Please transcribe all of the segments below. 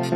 G'day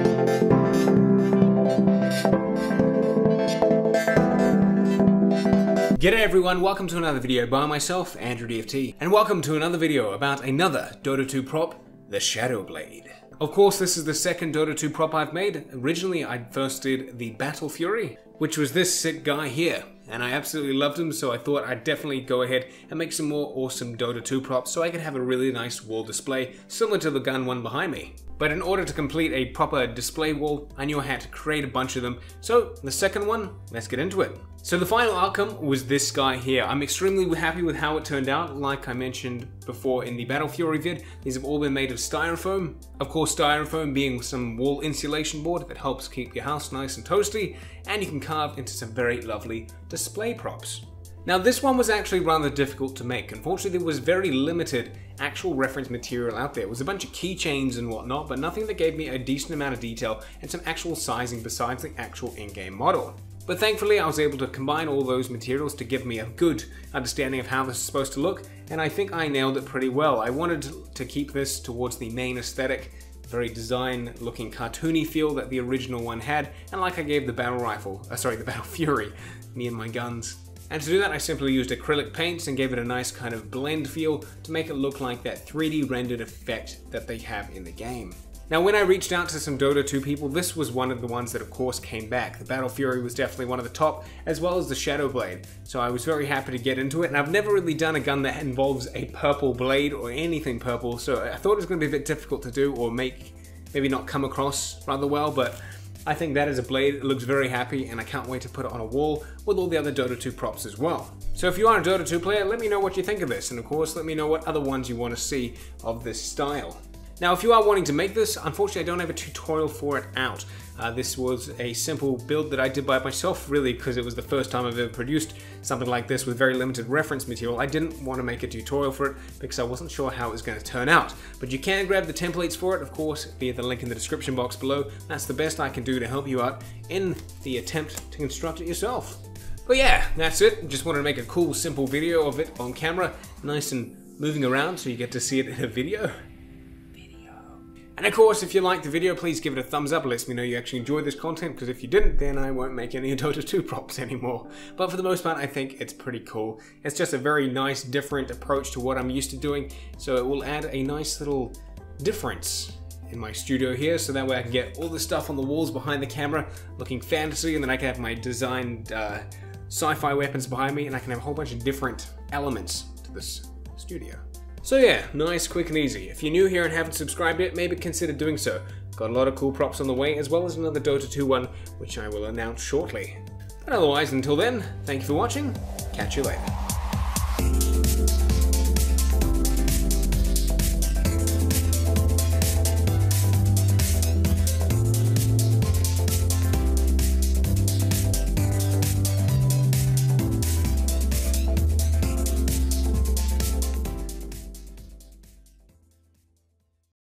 everyone, welcome to another video by myself, Andrew DFT, and welcome to another video about another Dota 2 prop, the Shadow Blade. Of course, this is the second Dota 2 prop I've made. Originally, I first did the Battle Fury, which was this sick guy here, and I absolutely loved him, so I thought I'd definitely go ahead and make some more awesome Dota 2 props so I could have a really nice wall display, similar to the gun one behind me. But in order to complete a proper display wall, I knew I had to create a bunch of them, so the second one, let's get into it. So the final outcome was this guy here. I'm extremely happy with how it turned out. Like I mentioned before in the Battle Fury vid, these have all been made of styrofoam. Of course, styrofoam being some wall insulation board that helps keep your house nice and toasty, and you can carve into some very lovely display props. Now this one was actually rather difficult to make. Unfortunately, there was very limited actual reference material out there. It was a bunch of keychains and whatnot, but nothing that gave me a decent amount of detail and some actual sizing besides the actual in-game model. But thankfully I was able to combine all those materials to give me a good understanding of how this is supposed to look, and I think I nailed it pretty well. I wanted to keep this towards the main aesthetic, very design looking cartoony feel that the original one had, and like I gave the the Battle Fury, me and my guns. And to do that I simply used acrylic paints and gave it a nice kind of blend feel to make it look like that 3D rendered effect that they have in the game. Now when I reached out to some Dota 2 people, this was one of the ones that of course came back. The Battle Fury was definitely one of the top, as well as the Shadow Blade. So I was very happy to get into it, and I've never really done a gun that involves a purple blade or anything purple, so I thought it was going to be a bit difficult to do or maybe not come across rather well, but I think that is a blade. It looks very happy, and I can't wait to put it on a wall with all the other Dota 2 props as well. So if you are a Dota 2 player, let me know what you think of this, and of course let me know what other ones you want to see of this style. Now if you are wanting to make this, unfortunately I don't have a tutorial for it out. This was a simple build that I did by myself, really, because it was the first time I've ever produced something like this with very limited reference material. I didn't want to make a tutorial for it because I wasn't sure how it was going to turn out. But you can grab the templates for it, of course, via the link in the description box below. That's the best I can do to help you out in the attempt to construct it yourself. But yeah, that's it. Just wanted to make a cool, simple video of it on camera, nice and moving around so you get to see it in a video. And of course, if you liked the video, please give it a thumbs up. It lets me know you actually enjoyed this content, because if you didn't, then I won't make any Dota 2 props anymore. But for the most part, I think it's pretty cool. It's just a very nice, different approach to what I'm used to doing, so it will add a nice little difference in my studio here, so that way I can get all the stuff on the walls behind the camera looking fantasy, and then I can have my designed sci-fi weapons behind me, and I can have a whole bunch of different elements to this studio. So yeah, nice, quick and easy. If you're new here and haven't subscribed yet, maybe consider doing so. Got a lot of cool props on the way, as well as another Dota 2 one, which I will announce shortly. But otherwise, until then, thank you for watching, catch you later.